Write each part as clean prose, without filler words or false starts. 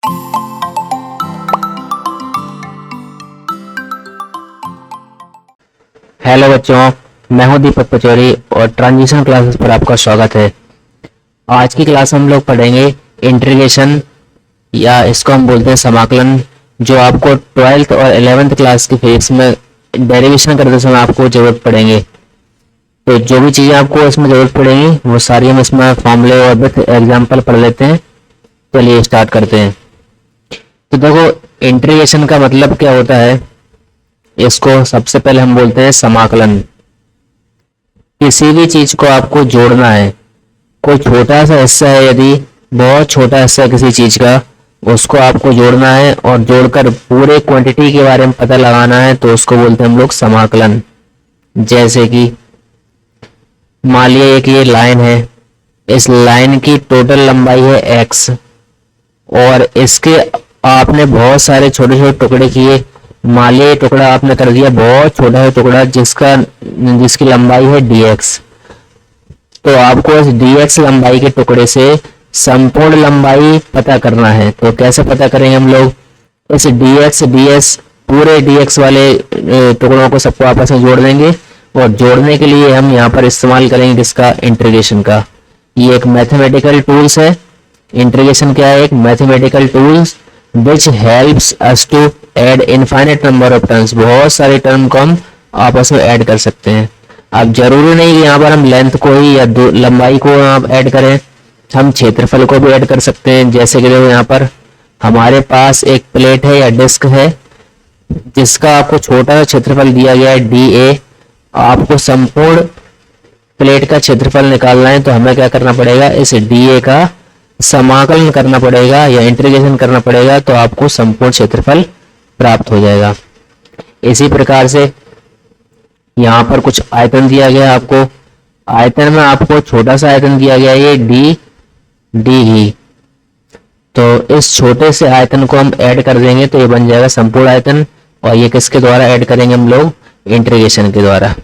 Hello बच्चों, मैं हूं दीपक पचौरी और ट्रांजिशन क्लासेस पर आपका स्वागत है। आज की क्लास में हम लोग पढ़ेंगे इंटीग्रेशन या इसको हम बोलते हैं समाकलन, जो आपको 12th और 11th क्लास की फिजिक्स में डेरिवेशन करते समय आपको जरूरत पड़ेंगे। तो जो भी चीज़ें आपको इसमें जरूरत पड़ेंगी वो सारी हम इसमें फॉर्मूले और विथ एग्जाम्पल पढ़ लेते हैं। चलिए स्टार्ट करते हैं। तो देखो, इंटीग्रेशन का मतलब क्या होता है, इसको सबसे पहले हम बोलते हैं समाकलन। किसी भी चीज को आपको जोड़ना है, कोई छोटा सा हिस्सा है, यदि बहुत छोटा हिस्सा है किसी चीज का, उसको आपको जोड़ना है और जोड़कर पूरे क्वांटिटी के बारे में पता लगाना है, तो उसको बोलते हैं हम लोग समाकलन। जैसे कि मान लिया एक ये लाइन है, इस लाइन की टोटल लंबाई है x और इसके आपने बहुत सारे छोटे छोटे टुकड़े किए। मान लिया टुकड़ा आपने कर दिया बहुत छोटा है टुकड़ा जिसकी लंबाई है dx। तो आपको इस dx लंबाई के टुकड़े से संपूर्ण लंबाई पता करना है। तो कैसे पता करेंगे हम लोग, इस dx ds पूरे dx वाले टुकड़ों को सबको आपस में जोड़ देंगे और जोड़ने के लिए हम यहाँ पर इस्तेमाल करेंगे किसका, इंटीग्रेशन का। ये एक मैथमेटिकल टूल्स है। इंटीग्रेशन क्या है, एक mathematical tools which helps us to add infinite number of terms। बहुत सारे टर्म को हम आपस में ऐड कर सकते हैं। अब जरूरी नहीं कि यहाँ पर हम लेंथ को ही या लंबाई को आप ऐड करें, हम क्षेत्रफल को भी ऐड कर सकते हैं। जैसे कि देखो यहाँ पर हमारे पास एक प्लेट है या डिस्क है जिसका आपको छोटा सा क्षेत्रफल दिया गया है dA। आपको संपूर्ण प्लेट का क्षेत्रफल निकालना है, तो हमें क्या करना पड़ेगा, इस dA का समाकलन करना पड़ेगा या इंटीग्रेशन करना पड़ेगा, तो आपको संपूर्ण क्षेत्रफल प्राप्त हो जाएगा। इसी प्रकार से यहाँ पर कुछ आयतन दिया गया है आपको, आयतन में आपको छोटा सा आयतन दिया गया है ये डी ही। तो इस छोटे से आयतन को हम ऐड कर देंगे तो ये बन जाएगा संपूर्ण आयतन, और ये किसके द्वारा ऐड करेंगे हम लोग, इंटीग्रेशन के द्वारा।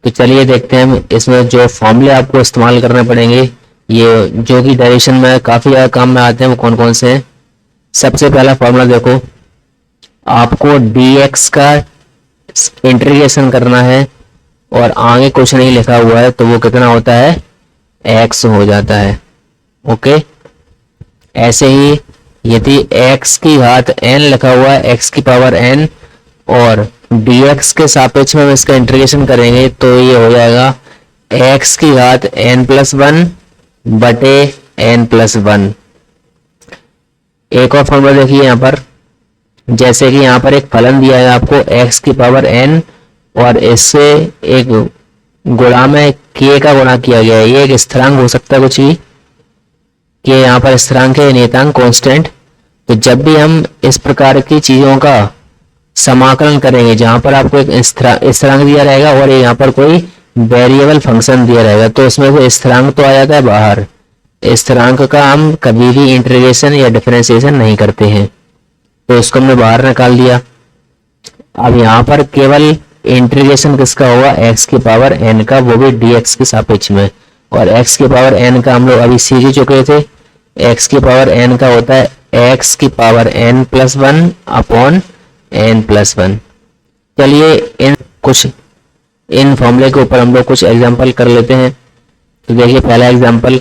तो चलिए देखते हैं हम इसमें जो फॉर्मूले आपको इस्तेमाल करने पड़ेंगे, ये जो कि डेरिवेशन में काफी ज्यादा काम में आते हैं, वो कौन कौन से हैं। सबसे पहला फॉर्मूला देखो, आपको dx का इंटीग्रेशन करना है और आगे कुछ नहीं लिखा हुआ है, तो वो कितना होता है, x हो जाता है। ओके, ऐसे ही यदि x की घात n लिखा हुआ है, x की पावर n, और dx के सापेक्ष में हम इसका इंटीग्रेशन करेंगे तो ये हो जाएगा x की घात n+1 बटे n+1। एक और फॉर्मूला देखिए यहाँ पर, जैसे कि यहाँ पर एक फलन दिया है आपको x की पावर n और इससे एक गुणा में k का गुणा किया गया है। ये एक स्थिरांक हो सकता है कुछ भी, कि यहाँ पर स्थिरांक है, नियतांक कांस्टेंट। तो जब भी हम इस प्रकार की चीजों का समाकलन करेंगे जहां पर आपको एक स्थिरांक दिया रहेगा और यहाँ पर कोई वेरिएबल फंक्शन दिया रहेगा, तो उसमें से स्थिरांक तो आ जाता है बाहर। स्थिरांक का हम कभी भी इंटीग्रेशन या डिफरेंशिएशन नहीं करते हैं, तो इसको हमने बाहर निकाल दिया। अब यहाँ पर केवल इंटीग्रेशन किसका होगा, x की पावर n का, वो भी dx के सापेक्ष में। और x की पावर n का हम लोग अभी सीख ही चुके थे, x की पावर n का होता है x की पावर n+1 अपॉन n+1। चलिए इन फॉर्मूले के ऊपर हम लोग कुछ एग्जांपल कर लेते हैं। तो देखिए पहला एग्जांपल,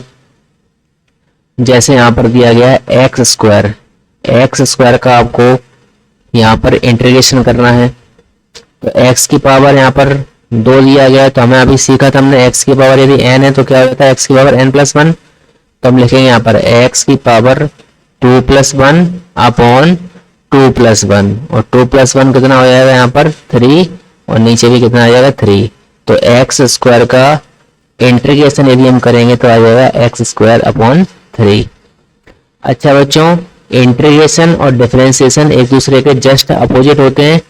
जैसे यहाँ पर दिया गया है x स्क्वायर का आपको यहाँ पर इंटीग्रेशन करना है। तो x की पावर यहाँ पर 2 दिया गया है, तो हमें अभी सीखा था हमने x की पावर यदि n है तो क्या होता है, x की पावर n+1। तो हम लिखेंगे यहाँ पर x की पावर 2+1 अपॉन 2+1, और 2+1 कितना हो जाएगा यहाँ पर 3, और नीचे भी कितना आ जाएगा 3। तो x स्क्वायर का इंटीग्रेशन यदि हम करेंगे तो आ जाएगा x² अपॉन 3। अच्छा बच्चों, इंटीग्रेशन और डिफरेंशिएशन एक दूसरे के जस्ट अपोजिट होते हैं।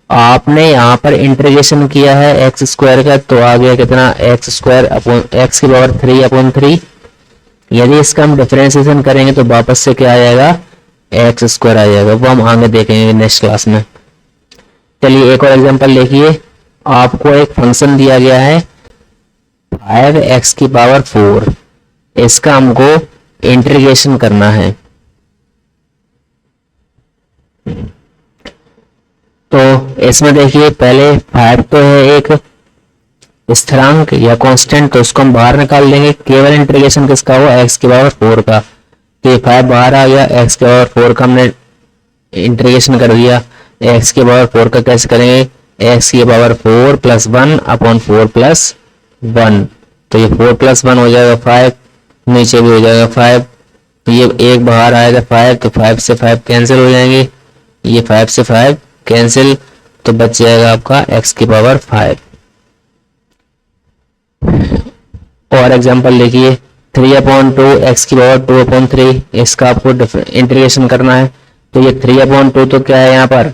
आपने यहाँ पर इंटीग्रेशन किया है x² का, तो आ गया कितना, x² अपॉन x की पावर 3 अपॉन 3। यदि इसका हम डिफरेंशिएशन करेंगे तो वापस से क्या आ जाएगा, x² आ जाएगा, वो हम आगे देखेंगे नेक्स्ट क्लास में। चलिए एक और एग्जांपल देखिए, आपको एक फंक्शन दिया गया है 5x की पावर 4, इसका हमको इंटीग्रेशन करना है। इसमें देखिए पहले 5 तो है एक स्थिरांक या कांस्टेंट, तो उसको हम बाहर निकाल देंगे। केवल इंटीग्रेशन किसका हुआ, x की पावर 4 का। तो ये 5 बाहर आ गया, x की पावर 4 का हमने इंटीग्रेशन कर दिया। x की पावर 4 का कैसे करेंगे, x की पावर 4 प्लस 1 अपॉन 4 प्लस 1। तो ये 4 प्लस 1 हो जाएगा 5, नीचे भी हो जाएगा 5। तो ये एक बाहर आएगा 5, तो 5 से 5 कैंसिल हो जाएंगे, ये 5 से 5 कैंसिल, तो बच जाएगा आपका x की पावर 5। और एग्जांपल देखिए 3/2 x की पावर 2/3, इसका आपको इंटीग्रेशन करना है। तो ये 3/2 तो क्या है, यहाँ पर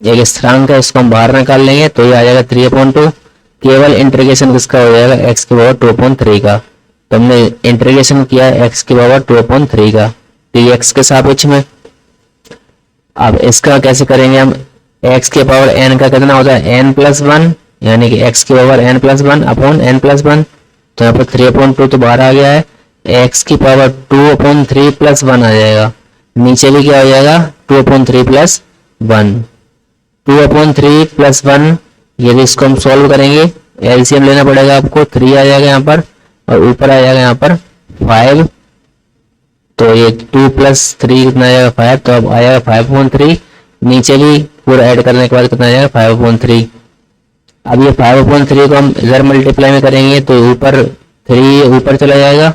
एक स्थिरांक है, इसको हम बाहर निकाल लेंगे, तो ये आ जाएगा 3/2। केवल इंटीग्रेशन किसका हो जाएगा, x की पावर 2/3 का। तो हमने इंटीग्रेशन किया है x की पावर 2/3 का dx के सापेक्ष में। अब इसका कैसे करेंगे हम, x के पावर n का कितना होता है n+1, यानी कि x की पावर n+1 अपॉन n+1। तो यहाँ पर 3/2 तो बाहर आ गया है, x की पावर 2/3 प्लस 1 आ जाएगा, नीचे भी क्या हो जाएगा 2/3 प्लस 1। 2/3 प्लस 1, यदि इसको हम सॉल्व करेंगे एलसीएम लेना पड़ेगा आपको, 3 आ जाएगा यहाँ पर और ऊपर आ जाएगा यहाँ पर 5। तो ये 2 प्लस 3 कितना आ जाएगा 5, तो अब आएगा 5/3, नीचे भी पूरा ऐड करने के बाद कितना आ जाएगा 5/3। अब ये 5/3 को हम इधर मल्टीप्लाई में करेंगे तो ऊपर 3 ऊपर चला जाएगा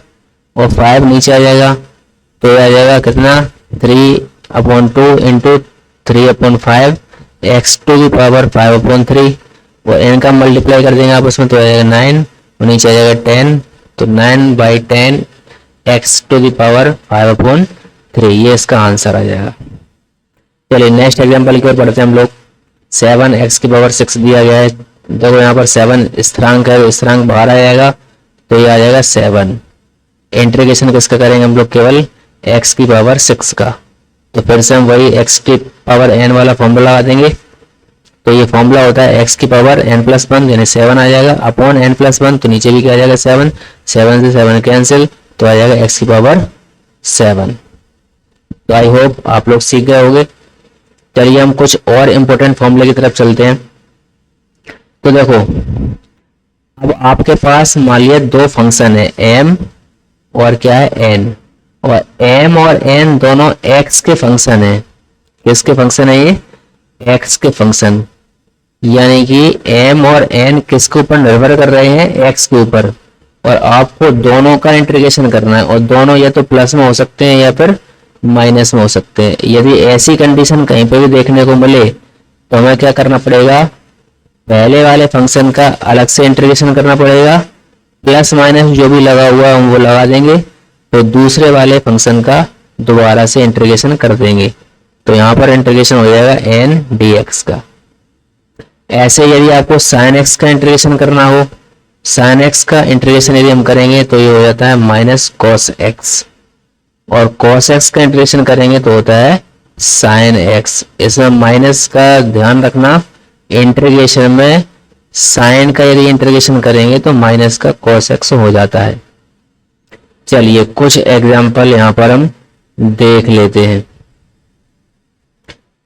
और 5 नीचे आ जाएगा, तो आ जाएगा कितना 3/2 इंटू 3/5 x टू की पावर 5/3, और n का मल्टीप्लाई कर देंगे आपस में तो आ जाएगा 9 और नीचे आ जाएगा 10, तो 9/10 x टू की पावर 5/3, ये इसका आंसर आ जाएगा। चलिए नेक्स्ट एग्जांपल की ओर बढ़ते हैं हम लोग। 7x की पावर 6 दिया गया है, देखो यहाँ पर 7 स्थिरांक है, स्थिरांक बाहर आ जाएगा, तो ये आ जाएगा 7। इंटीग्रेशन किसका करेंगे हम लोग, केवल x की पावर 6 का। तो फिर से हम वही x की पावर n वाला फॉर्मूला लगा देंगे। तो ये फॉर्मूला होता है x की पावर n+1 यानी 7 आ जाएगा अपॉन n+1, तो नीचे भी क्या आ जाएगा 7, 7 से 7 कैंसिल, तो आ जाएगा x की पावर 7। तो आई होप आप लोग सीख गए होंगे। चलिए हम कुछ और इम्पोर्टेंट फॉर्मूले की तरफ चलते हैं। तो देखो अब आपके पास मान लिया दो फंक्शन है m और क्या है n, और m और n दोनों x के फंक्शन है। किसके फंक्शन है ये, x के फंक्शन, यानी कि m और n किसके ऊपर निर्भर कर रहे हैं, x के ऊपर। और आपको दोनों का इंटीग्रेशन करना है, और दोनों या तो प्लस में हो सकते हैं या फिर माइनस में हो सकते हैं। यदि ऐसी कंडीशन कहीं पे भी देखने को मिले तो हमें क्या करना पड़ेगा, पहले वाले फंक्शन का अलग से इंटीग्रेशन करना पड़ेगा, प्लस माइनस जो भी लगा हुआ है हम वो लगा देंगे, तो दूसरे वाले फंक्शन का दोबारा से इंटीग्रेशन कर देंगे। तो यहाँ पर इंटीग्रेशन हो जाएगा n dx का। ऐसे यदि आपको sin x का इंटीग्रेशन करना हो, sin x का इंटीग्रेशन यदि हम करेंगे तो ये हो जाता है माइनस cos x, और cos x का इंटीग्रेशन करेंगे तो होता है sin x। इसमें माइनस का ध्यान रखना, इंटीग्रेशन में sin का यदि इंटीग्रेशन करेंगे तो माइनस का cos x हो जाता है। चलिए कुछ एग्जांपल यहाँ पर हम देख लेते हैं।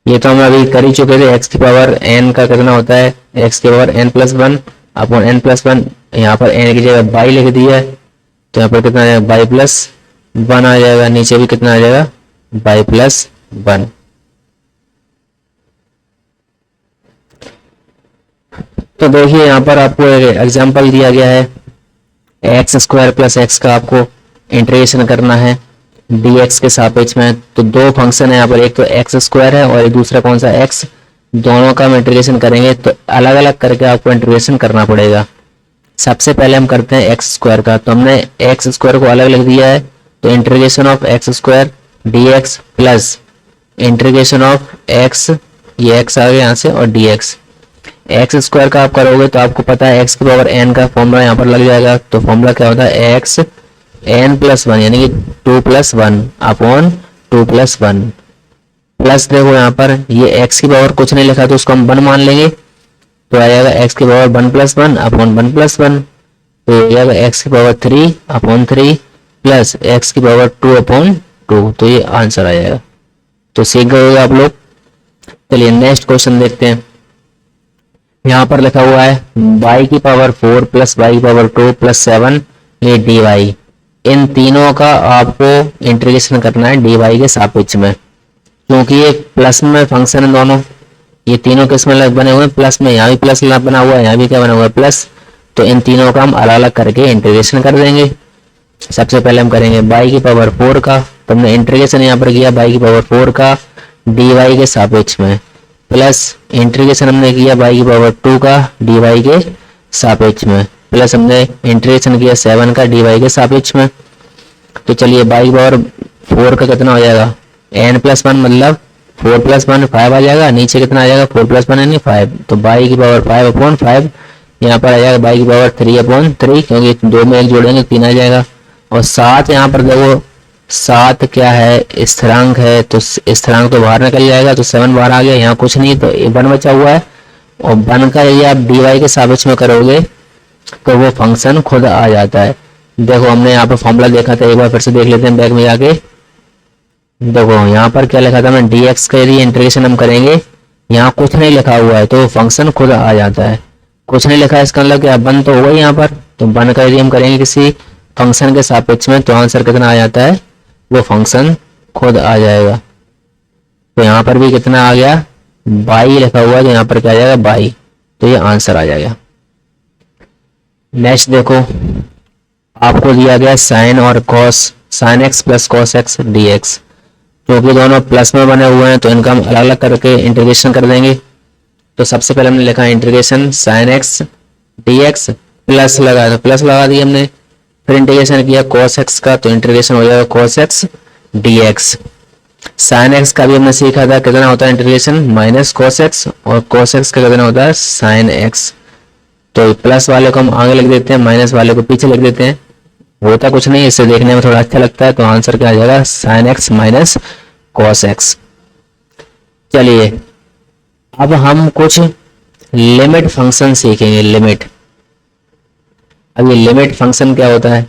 ये तो हम अभी कर ही चुके थे, x की पावर n का कितना होता है, x की पावर n+1 अपॉन n+1, यहाँ पर n की जगह बाई लिख दिया है, तो यहाँ पर कितना आ जाएगा y+1 आ जाएगा, नीचे भी कितना आ जाएगा y+1। तो देखिए यहाँ पर आपको एक एग्जांपल दिया गया है, x² + x का आपको इंटीग्रेशन करना है dx के सापेक्ष में। तो दो फंक्शन है यहाँ पर, एक तो x² है और एक दूसरा कौन सा x, दोनों का हम इंटीग्रेशन करेंगे तो अलग अलग करके आपको इंटीग्रेशन करना पड़ेगा। सबसे पहले हम करते हैं x² का, तो हमने x² को अलग लिख दिया है, तो integration of x² dx plus integration of x, ये x आ गया यहाँ से, और dx। x² का आप करोगे तो आपको पता है x की पावर n का फॉर्मूला यहाँ पर लग जाएगा। तो फॉर्मूला क्या होता है, x n+1 यानी कि 2 + 1 अपॉन 2 + 1 प्लस, देखो यहाँ पर ये x की पावर कुछ नहीं लिखा तो उसको हम 1 मान लेंगे, तो आ जाएगा x की पावर 1 + 1 अपॉन 1 + 1, तो आ जाएगा x की पावर 3 अपॉन 3 प्लस x की पावर 2/2, तो ये आंसर आ जाएगा। तो सीख गए होंगे आप लोग। चलिए नेक्स्ट क्वेश्चन देखते हैं। यहाँ पर लिखा हुआ है y की पावर 4 प्लस y की पावर 2 प्लस 7 ये dy। इन तीनों का आपको इंटीग्रेशन करना है dy के सापेक्ष में, क्योंकि ये प्लस में फंक्शन है दोनों, ये तीनों किस में बने हुए हैं प्लस में, यहाँ भी प्लस बना हुआ है, यहाँ भी क्या बना हुआ है प्लस। तो इन तीनों का हम अलग अलग करके इंटीग्रेशन कर देंगे। सबसे पहले हम करेंगे y की पावर 4 का, तो हमने इंटीग्रेशन यहाँ पर किया y की पावर 4 का dy के सापेक्ष में, प्लस इंटीग्रेशन हमने किया y की पावर 2 का dy के सापेक्ष में, प्लस हमने इंटीग्रेशन किया 7 का dy के सापेक्ष में। तो चलिए y की पावर 4 का कितना हो जाएगा n+1 मतलब 4 + 1 5 आ जाएगा, नीचे कितना आ जाएगा 4 + 1 यानी 5। तो y की पावर 5/5 यहाँ पर आ जाएगा y की पावर 3/3, क्योंकि 2 में 1 जोड़ेंगे 3 आ जाएगा। और 7 यहाँ पर देखो 7 क्या है स्थिरांक है, तो स्थिरांक तो बाहर निकल जाएगा, तो 7 बाहर आ गया, यहाँ कुछ नहीं तो 1 बचा हुआ है। और 1 का यदि आप dy के सापेक्ष में करोगे तो वो फंक्शन खुद आ जाता है। देखो हमने यहाँ पर फॉर्मूला देखा था, एक बार फिर से देख लेते हैं बैक में जाके। देखो यहाँ पर क्या लिखा था मैं dx का यदि इंटीग्रेशन हम करेंगे, यहाँ कुछ नहीं लिखा हुआ है तो फंक्शन खुद आ जाता है। कुछ नहीं लिखा है इसका मतलब क्या 1 तो होगा यहाँ पर, तो 1 का यदि हम करेंगे किसी फंक्शन के सापेक्ष में तो आंसर कितना आ जाता है, वो फंक्शन खुद आ जाएगा। तो यहाँ पर भी कितना आ गया y लिखा हुआ है, तो यहाँ पर क्या आ जाएगा y, तो ये आंसर आ जाएगा। नेक्स्ट देखो आपको दिया गया साइन और cos, sine x plus cos x dx, क्योंकि दोनों प्लस में बने हुए हैं तो इनका हम अलग अलग करके इंटीग्रेशन कर देंगे। तो सबसे पहले हमने लिखा integration sine x dx, plus लगाया तो प्लस लगा दिया हमने, फिर इंटीग्रेशन किया cos x का, तो इंटीग्रेशन हो जाएगा cos x dx। Sine x का भी हमने सीखा था कितना होता है इंटीग्रेशन माइनस cos x, और cos x का कितना होता है साइन x। तो प्लस वाले को हम आगे लिख देते हैं, माइनस वाले को पीछे लिख देते हैं, होता कुछ नहीं, इससे देखने में थोड़ा अच्छा लगता है। तो आंसर क्या आ जाएगा sine x minus cos x। चलिए अब हम कुछ लिमिट फंक्शन सीखेंगे। लिमिट, अब ये लिमिट फंक्शन क्या होता है,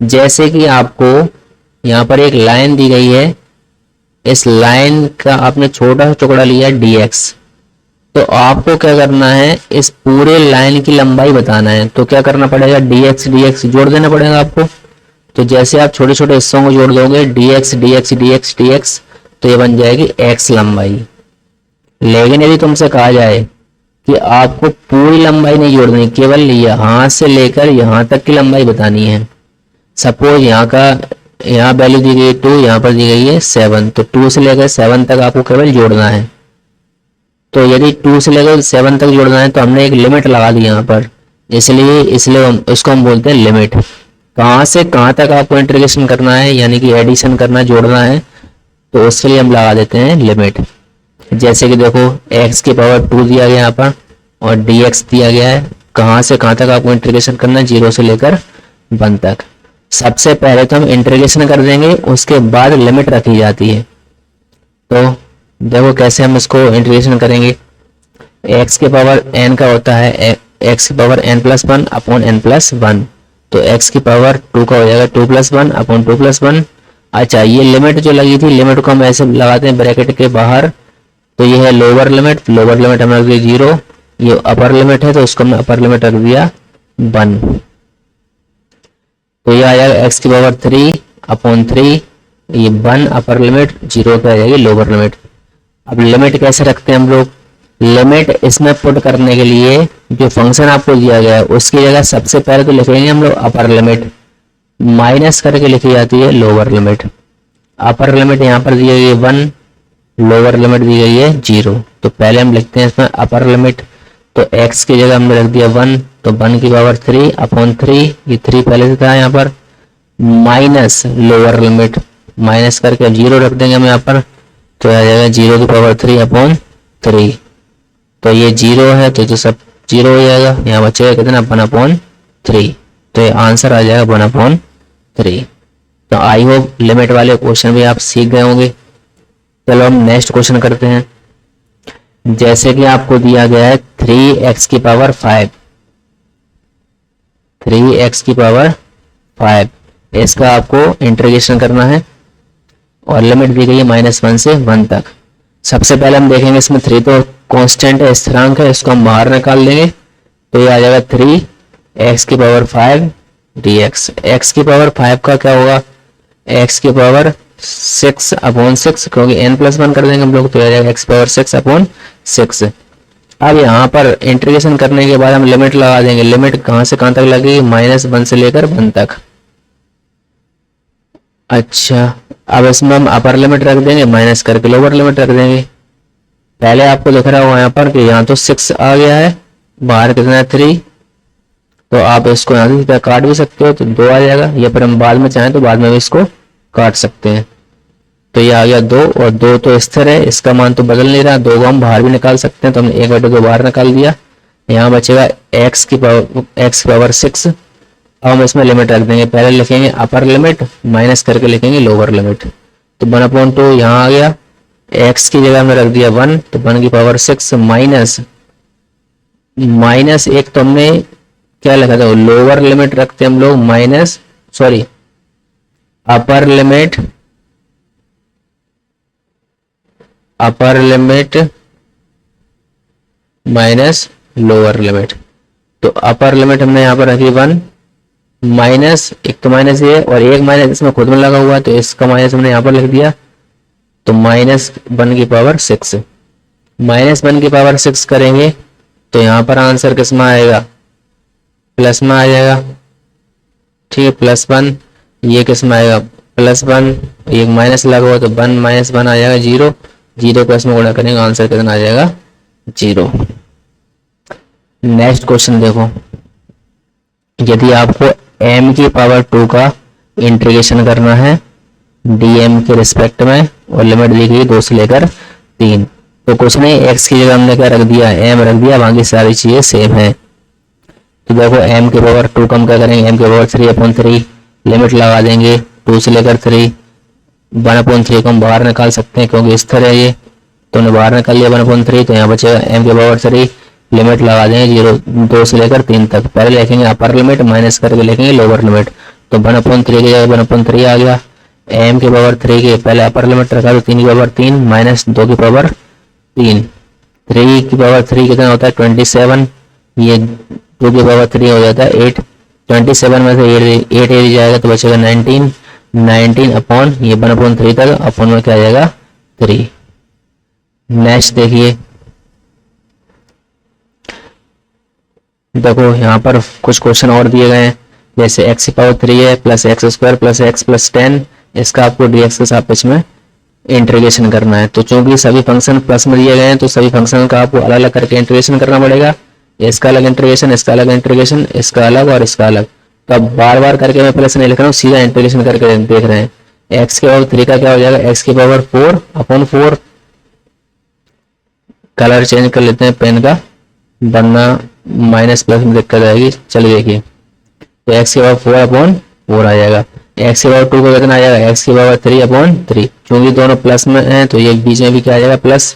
जैसे कि आपको यहाँ पर एक लाइन दी गई है, इस लाइन का आपने छोटा सा टुकड़ा लिया dx, तो आपको क्या करना है इस पूरे लाइन की लंबाई बताना है। तो क्या करना पड़ेगा dx dx जोड़ देना पड़ेगा आपको। तो जैसे आप छोटे छोटे हिस्सों को जोड़ दोगे dx dx dx dx, तो ये बन जाएगी x लंबाई। लेकिन यदि तुमसे कहा जाए कि आपको पूरी लंबाई नहीं जोड़नी, केवल यहाँ से लेकर यहाँ तक की लंबाई बतानी है, सपोज यहाँ वैल्यू दी गई 2, यहाँ पर दी गई है 7, तो 2 से लेकर 7 तक आपको केवल जोड़ना है। तो यदि 2 से लेकर 7 तक जोड़ना है तो हमने एक लिमिट लगा दी यहाँ पर, इसलिए इसको हम बोलते हैं लिमिट। कहाँ से कहाँ तक आपको इंटीग्रेशन करना है, यानी कि एडिशन करना जोड़ना है, तो उसके लिए हम लगा देते हैं लिमिट। जैसे कि देखो x की पावर 2 दिया गया यहाँ पर और dx दिया गया है, कहाँ से कहाँ तक आपको इंटीग्रेशन करना है 0 से लेकर 1 तक। सबसे पहले तो हम इंटीग्रेशन कर देंगे, उसके बाद लिमिट रखी जाती है। तो देखो कैसे हम इसको इंटीग्रेशन करेंगे। x की पावर n का होता है x की पावर n+1 अपॉन n+1, तो x की पावर 2 का हो जाएगा 2+1 अपॉन 2+1। अच्छा ये लिमिट जो लगी थी, लिमिट को हम ऐसे लगाते हैं ब्रैकेट के बाहर, तो ये है लोअर लिमिट, लोअर लिमिट हमने रख दी 0, ये अपर लिमिट है तो उसको हमने अपर लिमिट रख दिया 1। तो ये आ जाएगा x की पावर 3 अपॉन 3, ये 1 अपर लिमिट, 0 पे आ जाएगी लोअर लिमिट। अब लिमिट कैसे रखते हैं हम लोग, लिमिट इसमें पुट करने के लिए जो फंक्शन आपको दिया गया है उसकी जगह सबसे पहले तो लिखेंगे हम लोग अपर लिमिट, माइनस करके लिखी जाती है लोअर लिमिट। अपर लिमिट यहाँ पर दी गई है 1, लोअर लिमिट दी गई है 0। तो पहले हम लिखते हैं इसमें अपर लिमिट, तो x की जगह हमने रख दिया 1, तो 1 की पावर 3 अपॉन 3, ये 3 पहले से था यहाँ पर, माइनस लोअर लिमिट, माइनस करके 0 रख देंगे हम यहाँ पर, तो आ जाएगा 0 की पावर 3 अपॉन 3। तो ये 0 है तो जो सब 0 हो जाएगा, यहाँ बचेगा कितना 1/3, तो ये आंसर आ जाएगा 1/3। तो आई होप लिमिट वाले क्वेश्चन भी आप सीख गए होंगे। चलो हम नेक्स्ट क्वेश्चन करते हैं। जैसे कि आपको दिया गया है 3x की पावर 5, 3x की पावर 5, इसका आपको इंटीग्रेशन करना है और लिमिट दी गई है -1 से 1 तक। सबसे पहले हम देखेंगे इसमें 3 तो कांस्टेंट है, स्थिरांक है, इसको हम बाहर निकाल देंगे तो ये आ जाएगा 3 x की पावर 5 dx। x की पावर 5 का क्या होगा, x की पावर 6/6, क्योंकि n+1 कर देंगे हम लोग तो आ जाएगा x पावर 6/6। अब यहाँ पर इंटीग्रेशन करने के बाद हम लिमिट लगा देंगे। लिमिट कहाँ से कहाँ तक लगेगी, -1 से लेकर 1 तक। अच्छा, अब इसमें हम अपर लिमिट रख देंगे, माइनस करके लोअर लिमिट रख देंगे। पहले आपको दिख रहा होगा यहाँ पर कि यहाँ तो 6 आ गया है, बाहर कितना है 3, तो आप इसको यहाँ से काट भी सकते हो तो 2 आ जाएगा, या फिर हम बाद में चाहें तो बाद में भी इसको काट सकते हैं। तो ये आ गया 2, और 2 तो स्थिर है, इसका मान तो बदल नहीं रहा। 2 को हम बाहर भी निकाल सकते हैं, तो हमने 1/2 बाहर निकाल दिया। यहाँ बचेगा x की पावर 6। अब हम इसमें लिमिट रख देंगे, पहले लिखेंगे अपर लिमिट, माइनस करके लिखेंगे लोअर लिमिट। तो 1/2 यहाँ आ गया, x की जगह हमने रख दिया 1, तो 1 की पावर 6 माइनस एक, तो हमने क्या लिखा था, लोअर लिमिट रखते हम लोग upper limit minus lower limit. तो अपर लिमिट हमने यहाँ पर रखी 1, माइनस एक, तो माइनस ये और एक माइनस इसमें खुद में लगा हुआ है तो इसका माइनस हमने यहाँ पर लिख दिया, तो -1 की पावर 6। -1 की पावर 6 करेंगे तो यहाँ पर आंसर किस में आएगा, प्लस में आ जाएगा। ठीक है, +1, ये किस में आएगा, +1, एक माइनस लगा हुआ तो 1 - 1 आ जाएगा 0। 0 को इसमें गुणा करेंगे, आंसर कितना आ जाएगा 0। नेक्स्ट क्वेश्चन देखो, यदि आपको m की पावर 2 का इंटीग्रेशन करना है dm के रिस्पेक्ट में और लिमिट दी गई 2 से लेकर 3, तो कुछ नहीं, x की जगह हमने क्या रख दिया, m रख दिया, बाकी सारी चीजें सेम है। तो देखो m की पावर 2 कम क्या करेंगे, m की पावर 3/3, लिमिट लगा देंगे 2 से लेकर 3। 1/3 को हम बाहर निकाल सकते हैं क्योंकि स्थिर है ये, तो हमने बाहर निकाल लिया 1/3, तो यहाँ बचेगा m की पावर 3, लिमिट लगा देंगे 2 से लेकर 3 तक। पहले लिखेंगे अपर लिमिट, माइनस करके लिखेंगे लोअर लिमिट, तो 1/3 की जगह 1/3 आ गया। m की पावर 3 के पहले अपर लिमिट रखा तो 3 की पावर 3 माइनस 2 की पावर 3, 3 की पावर 3 कितना होता है 27, ये 2 की पावर 3 हो जाता है 8, 27 में से 8 एरिया जाएगा तो बचेगा 19 अपॉन ये 1/3 तक, अपॉन में क्या आ जाएगा 3। नेक्स्ट देखिए, देखो यहाँ पर कुछ क्वेश्चन और दिए गए हैं, जैसे x की पावर 3 है plus x² plus x plus 10, इसका आपको dx के सापेक्ष में इंटीग्रेशन करना है। तो चूंकि सभी फंक्शन प्लस में दिए गए हैं तो सभी फंक्शन का आपको अलग अलग करके इंटीग्रेशन करना पड़ेगा। इसका अलग इंटीग्रेशन, इसका अलग इंटीग्रेशन, इसका अलग और इसका अलग। तो अब बार बार करके मैं प्लस नहीं लिख रहा हूँ, सीधा इंटीग्रेशन करके देख रहे हैं। x की पावर 3 का क्या हो जाएगा, x की पावर 4/4, कलर चेंज कर लेते हैं पेन का, वरना माइनस प्लस में दिक्कत आएगी। चलिए देखिए, तो x की पावर 4/4 आ जाएगा। x की पावर 2 को कितना आ जाएगा, x की पावर 3/3, क्योंकि दोनों प्लस में हैं तो ये बीच में भी क्या आ जाएगा प्लस।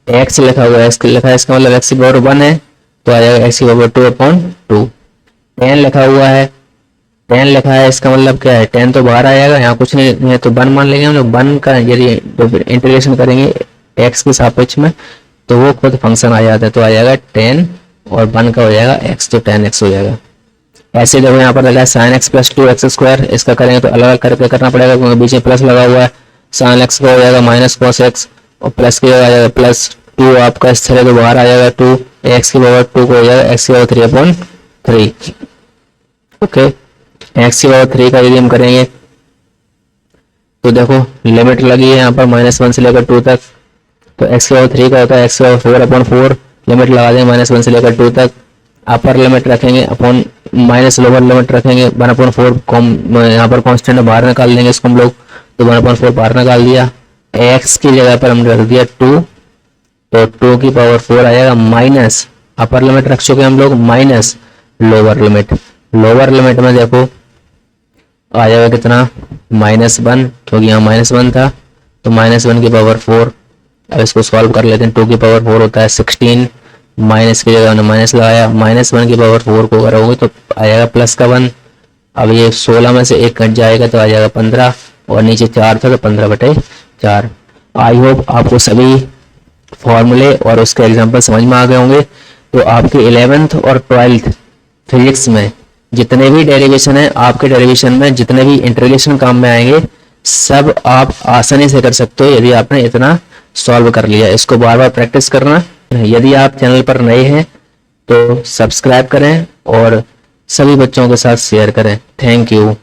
x लिखा हुआ है, x लिखा है, इसका मतलब x की पावर 1 है तो आ जाएगा x की पावर 2/2। 10 लिखा हुआ है, 10 लिखा है, इसका मतलब क्या है 10 तो बाहर आ जाएगा, यहाँ कुछ नहीं है तो 1 मान लेंगे हम लोग। 1 का यदि इंटीग्रेशन करेंगे x के सापेक्ष में तो वो खुद फंक्शन आ जाता है, तो आ जाएगा 10 और 1 का हो जाएगा x, तो 10x हो जाएगा। ऐसे देखो यहाँ पर लगा है sin x प्लस 2x², इसका करेंगे तो अलग अलग करके करना पड़ेगा क्योंकि बीच में प्लस लगा हुआ है। sin x का हो जाएगा माइनस cos x और प्लस की जगह आ जाएगा प्लस 2, आपका स्थिर है तो बाहर आ जाएगा 2, x की पावर 2 को हो जाएगा x की पावर 3/3। ओके, x की पावर 3 का यदि हम करेंगे तो देखो लिमिट लगी है यहाँ पर -1 से लेकर 2 तक, तो x की पावर 3 का होता है x की पावर 4/4, लिमिट लगा देंगे -1 से लेकर 2 तक। अपर लिमिट रखेंगे अपॉन माइनस लोअर लिमिट रखेंगे 1/4, यहाँ पर कांस्टेंट बाहर निकाल देंगे इसको हम लोग, तो 1/4 बाहर निकाल दिया। x की जगह पर हमने रख दिया 2, तो 2 की पावर 4 आ जाएगा, माइनस अपर लिमिट रख चुके हम लोग minus lower limit. Lower limit में देखो आ जाएगा कितना -1, क्योंकि यहाँ -1 था तो -1 की पावर 4। अब इसको सॉल्व कर लेते हैं, 2 की पावर 4 होता है 16, माइनस की जगह हमने माइनस लगाया, -1 की पावर 4 को करोगे तो आ जाएगा प्लस का 1। अब ये 16 में से 1 कट जाएगा तो आ जाएगा 15, और नीचे 4 था तो 15/4। आई होप आपको सभी फॉर्मूले और उसके एग्जाम्पल समझ में आ गए होंगे। तो आपके 11th और 12th फिजिक्स में जितने भी डेरिवेशन है, आपके डेरिवेशन में जितने भी इंटीग्रेशन काम में आएंगे, सब आप आसानी से कर सकते हो यदि आपने इतना सॉल्व कर लिया। इसको बार बार प्रैक्टिस करना। यदि आप चैनल पर नए हैं तो सब्सक्राइब करें और सभी बच्चों के साथ शेयर करें। Thank you.